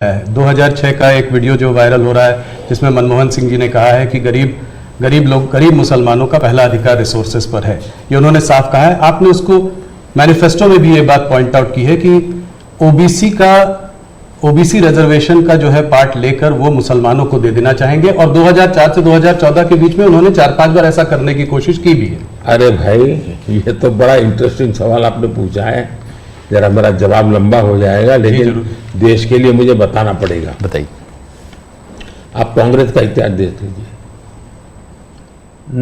है 2006 का एक वीडियो जो वायरल हो रहा है जिसमें मनमोहन सिंह जी ने कहा है कि गरीब मुसलमानों का पहला अधिकार रिसोर्सेज पर है। ये उन्होंने साफ कहा है। आपने उसको मैनिफेस्टो में भी ये बात पॉइंट आउट की है कि ओबीसी रिजर्वेशन का जो है पार्ट लेकर वो मुसलमानों को दे देना चाहेंगे और 2004 से 2014 के बीच में उन्होंने 4-5 बार ऐसा करने की कोशिश की भी है। अरे भाई, ये तो बड़ा इंटरेस्टिंग सवाल आपने पूछा है। जरा मेरा जवाब लंबा हो जाएगा, लेकिन देश के लिए मुझे बताना पड़ेगा। बताइए। आप कांग्रेस का इतिहास देख लीजिए।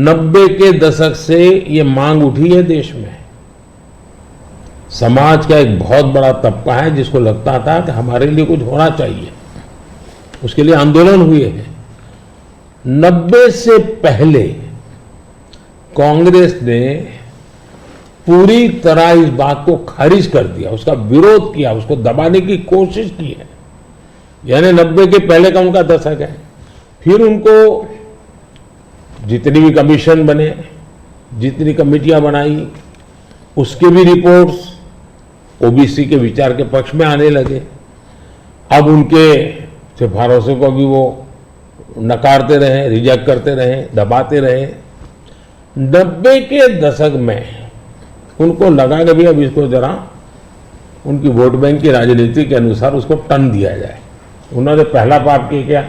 90 के दशक से ये मांग उठी है देश में। समाज का एक बहुत बड़ा तबका है जिसको लगता था कि हमारे लिए कुछ होना चाहिए, उसके लिए आंदोलन हुए हैं। 90 से पहले कांग्रेस ने पूरी तरह इस बात को खारिज कर दिया, उसका विरोध किया, उसको दबाने की कोशिश की है। यानी 90 के पहले का उनका दशक है। फिर उनको जितनी भी कमीशन बने, जितनी कमेटियां बनाई, उसके भी रिपोर्ट्स ओबीसी के विचार के पक्ष में आने लगे। अब उनके सिफारिशों को भी वो नकारते रहे, रिजेक्ट करते रहे, दबाते रहे। 90 के दशक में उनको लगा कि भी अब इसको जरा उनकी वोट बैंक की राजनीति के अनुसार उसको टर्न दिया जाए। उन्होंने पहला पाप किया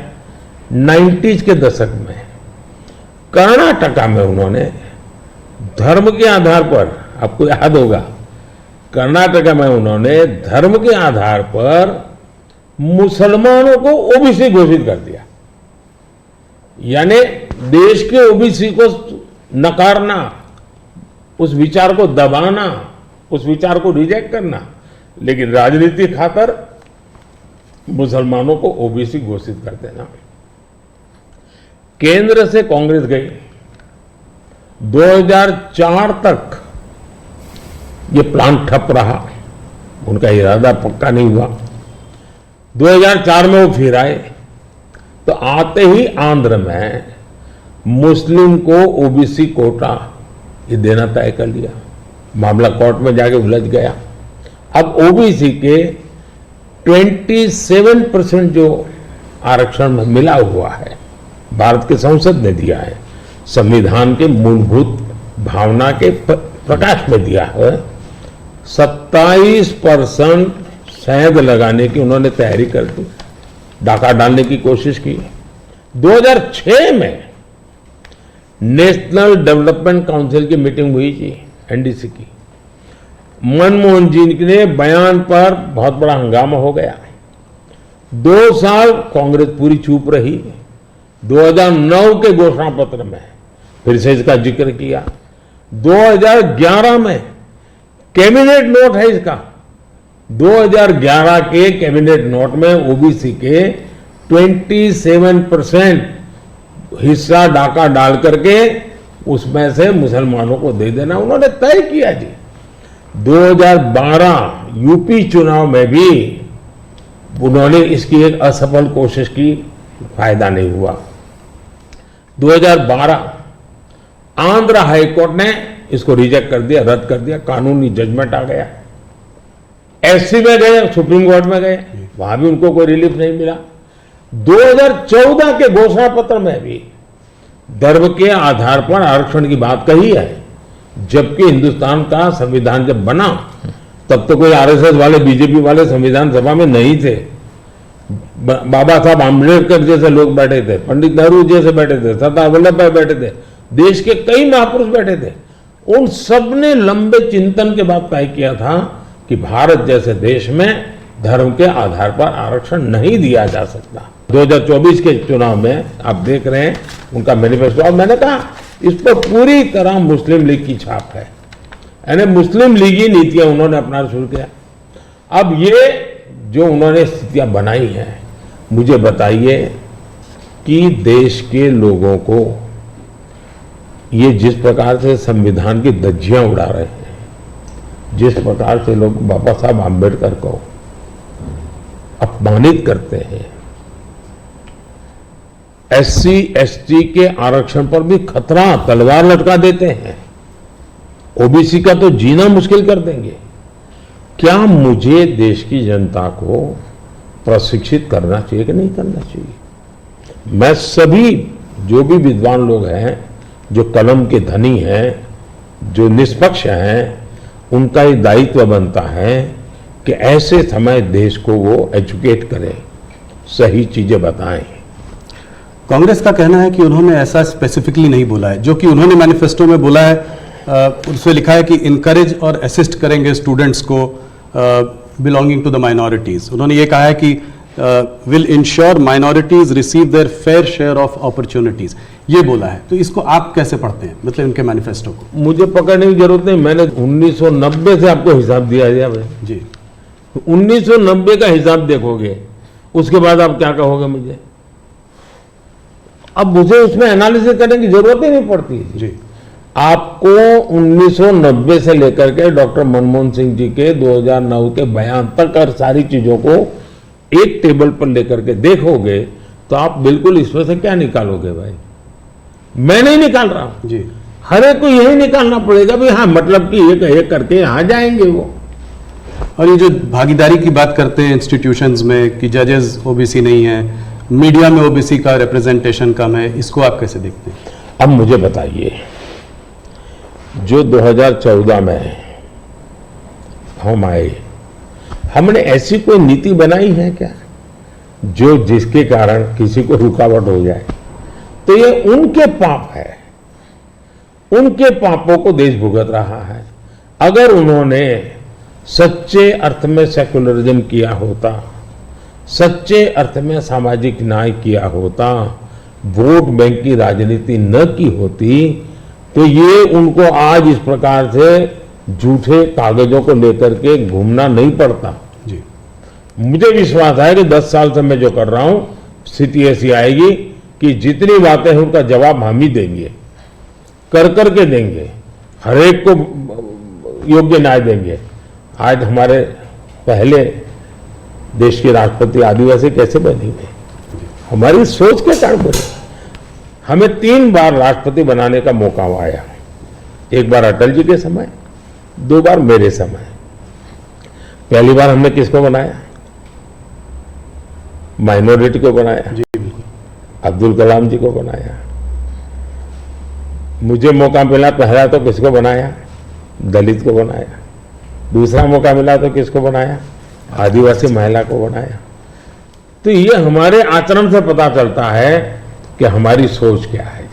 90s के दशक में कर्नाटका में उन्होंने धर्म के आधार पर, आपको याद होगा, कर्नाटका में उन्होंने धर्म के आधार पर मुसलमानों को ओबीसी घोषित कर दिया। यानी देश के ओबीसी को नकारना, उस विचार को दबाना, उस विचार को रिजेक्ट करना, लेकिन राजनीति खातर मुसलमानों को ओबीसी घोषित कर देना। केंद्र से कांग्रेस गई, 2004 तक ये प्लान ठप रहा, उनका इरादा पक्का नहीं हुआ। 2004 में वो फिर आए, तो आते ही आंध्र में मुस्लिम को ओबीसी कोटा ये देना तय कर लिया। मामला कोर्ट में जाके उलझ गया। अब ओबीसी के 27% जो आरक्षण में मिला हुआ है, भारत के संसद ने दिया है, संविधान के मूलभूत भावना के प्रकाश में दिया है। 27% शहद लगाने की उन्होंने तैयारी कर दी, डाका डालने की कोशिश की। 2006 में नेशनल डेवलपमेंट काउंसिल की मीटिंग हुई थी, एनडीसी की। मनमोहन जी के बयान पर बहुत बड़ा हंगामा हो गया। 2 साल कांग्रेस पूरी चुप रही। 2009 के घोषणा पत्र में फिर से इसका जिक्र किया। 2011 में कैबिनेट नोट है इसका, 2011 के कैबिनेट नोट में ओबीसी के 27% हिस्सा डाका डाल करके उसमें से मुसलमानों को दे देना उन्होंने तय किया जी। 2012 यूपी चुनाव में भी उन्होंने इसकी एक असफल कोशिश की, फायदा नहीं हुआ। 2012 आंध्र हाईकोर्ट ने इसको रिजेक्ट कर दिया, रद्द कर दिया, कानूनी जजमेंट आ गया। एससी में गए, सुप्रीम कोर्ट में गए, वहां भी उनको कोई रिलीफ नहीं मिला। 2014 के घोषणा पत्र में भी धर्म के आधार पर आरक्षण की बात कही है, जबकि हिंदुस्तान का संविधान जब बना तब तो कोई आरएसएस वाले, बीजेपी वाले संविधान सभा में नहीं थे। बाबा साहब आम्बेडकर जैसे लोग बैठे थे, पंडित नेहरू जैसे बैठे थे, सरदार वल्लभ भाई बैठे थे, देश के कई महापुरुष बैठे थे। उन सब ने लंबे चिंतन के बाद तय किया था कि भारत जैसे देश में धर्म के आधार पर आरक्षण नहीं दिया जा सकता। 2024 के चुनाव में आप देख रहे हैं उनका मैनिफेस्टो, और मैंने कहा इस पर पूरी तरह मुस्लिम लीग की छाप है। यानी मुस्लिम लीगी नीतियां उन्होंने अपना शुरू किया। अब ये जो उन्होंने स्थितियां बनाई हैं, मुझे बताइए कि देश के लोगों को ये जिस प्रकार से संविधान की धज्जियां उड़ा रहे हैं, जिस प्रकार से लोग बाबा साहब आम्बेडकर को अपमानित करते हैं, एससी एसटी के आरक्षण पर भी खतरा, तलवार लटका देते हैं, ओबीसी का तो जीना मुश्किल कर देंगे। क्या मुझे देश की जनता को प्रशिक्षित करना चाहिए कि नहीं करना चाहिए। मैं सभी जो भी विद्वान लोग हैं, जो कलम के धनी हैं, जो निष्पक्ष हैं, उनका ये दायित्व बनता है कि ऐसे समय देश को वो एजुकेट करें, सही चीजें बताएं। कांग्रेस का कहना है कि उन्होंने ऐसा स्पेसिफिकली नहीं बोला है, जो कि उन्होंने मैनिफेस्टो में बोला है। उसमें लिखा है कि इनकरेज और असिस्ट करेंगे स्टूडेंट्स को बिलोंगिंग टू द माइनॉरिटीज। उन्होंने ये कहा है कि will ensure minorities receive there fair share of opportunities, ये बोला है। तो इसको आप कैसे पढ़ते हैं, मतलब इनके मैनिफेस्टो को? मुझे पकड़ने की जरूरत नहीं, मैंने 1990 से आपको हिसाब दिया भाई जी। 1990 का हिसाब देखोगे, उसके बाद आप क्या कहोगे मुझे? अब मुझे उसमें एनालिसिस करने की जरूरत ही नहीं पड़ती जी। आपको 1990 से लेकर के डॉक्टर मनमोहन सिंह जी के 2009 के बयान तक और सारी चीजों को एक टेबल पर लेकर के देखोगे तो आप बिल्कुल इसमें से क्या निकालोगे भाई? मैं नहीं निकाल रहा हूं जी। हर एक को यही निकालना पड़ेगा भी हाँ, मतलब कि एक करके यहां जाएंगे वो। और ये जो भागीदारी की बात करते हैं इंस्टीट्यूशंस में कि जजेस ओबीसी नहीं है, मीडिया में ओबीसी का रिप्रेजेंटेशन कम है, इसको आप कैसे देखते हैं? अब मुझे बताइए, जो 2014 में हम आए, हमने ऐसी कोई नीति बनाई है क्या जो जिसके कारण किसी को रुकावट हो जाए? तो ये उनके पाप है, उनके पापों को देश भुगत रहा है। अगर उन्होंने सच्चे अर्थ में सेकुलरिज्म किया होता, सच्चे अर्थ में सामाजिक न्याय किया होता, वोट बैंक की राजनीति न की होती, तो ये उनको आज इस प्रकार से झूठे कागजों को लेकर के घूमना नहीं पड़ता। जी। मुझे विश्वास है कि 10 साल से मैं जो कर रहा हूं, स्थिति ऐसी आएगी कि जितनी बातें हैं उनका जवाब हम ही देंगे, कर करके देंगे, हर एक को योग्य न्याय देंगे। आज हमारे पहले देश के राष्ट्रपति आदिवासी कैसे बनेंगे? हमारी सोच के कारण बने। हमें 3 बार राष्ट्रपति बनाने का मौका आया, एक बार अटल जी के समय, 2 बार मेरे समय। पहली बार हमने किसको बनाया? माइनॉरिटी को बनाया, जी। अब्दुल कलाम जी को बनाया। मुझे मौका मिला पहला तो किसको बनाया? दलित को बनाया। दूसरा मौका मिला तो किसको बनाया? आदिवासी महिला को बनाया। तो ये हमारे आचरण से पता चलता है कि हमारी सोच क्या है।